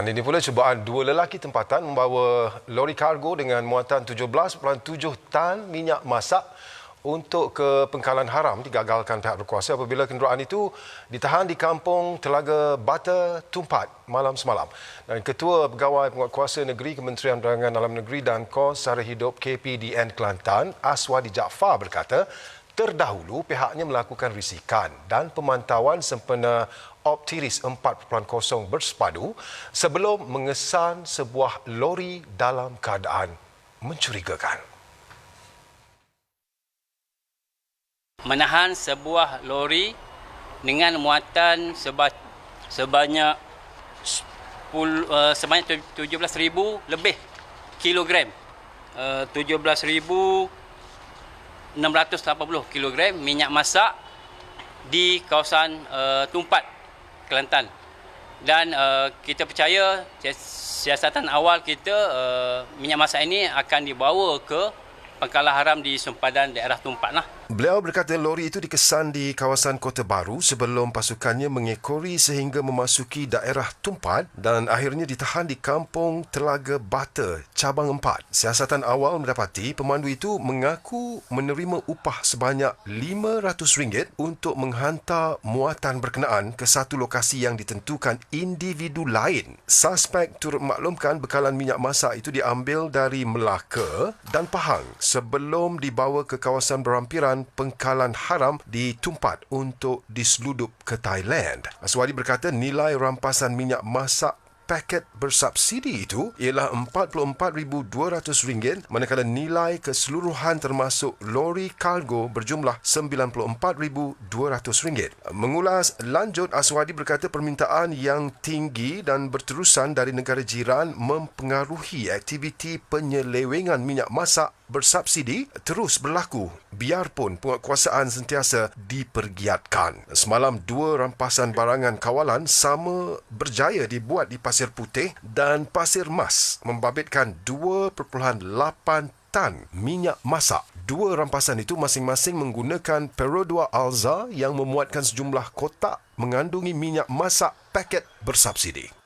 Dan ini pula cubaan dua lelaki tempatan membawa lori kargo dengan muatan 17.7 tan minyak masak untuk ke pengkalan haram digagalkan pihak berkuasa apabila kenderaan itu ditahan di kampung Telaga Bata, Tumpat malam semalam. Dan Ketua Pegawai Penguatkuasa Negeri Kementerian Perdagangan Dalam Negeri dan Kos Sara Hidup KPDN Kelantan, Aswadi Jaafar berkata, terdahulu pihaknya melakukan risikan dan pemantauan sempena Optiris 4.0 bersepadu sebelum mengesan sebuah lori dalam keadaan mencurigakan. Menahan sebuah lori dengan muatan sebanyak 17,000 lebih kilogram. 17,680 kilogram minyak masak di kawasan Tumpat, Kelantan. Dan kita percaya siasatan awal kita minyak masak ini akan dibawa ke pangkalan haram di sempadan daerah Tumpat lah. Beliau berkata lori itu dikesan di kawasan Kota Baru sebelum pasukannya mengekori sehingga memasuki daerah Tumpat dan akhirnya ditahan di kampung Telaga Bata, Cabang 4. Siasatan awal mendapati pemandu itu mengaku menerima upah sebanyak RM500 untuk menghantar muatan berkenaan ke satu lokasi yang ditentukan individu lain. Suspek turut maklumkan bekalan minyak masak itu diambil dari Melaka dan Pahang sebelum dibawa ke kawasan berhampiran pengkalan haram di Tumpat untuk diseludup ke Thailand. Aswadi berkata nilai rampasan minyak masak paket bersubsidi itu ialah RM44,200 manakala nilai keseluruhan termasuk lori kargo berjumlah RM94,200. Mengulas lanjut, Aswadi berkata permintaan yang tinggi dan berterusan dari negara jiran mempengaruhi aktiviti penyelewengan minyak masak bersubsidi terus berlaku biarpun penguatkuasaan sentiasa dipergiatkan. Semalam dua rampasan barangan kawalan sama berjaya dibuat di Pasir Putih dan Pasir Mas membabitkan 2.8 tan minyak masak. Dua rampasan itu masing-masing menggunakan Perodua Alza yang memuatkan sejumlah kotak mengandungi minyak masak paket bersubsidi.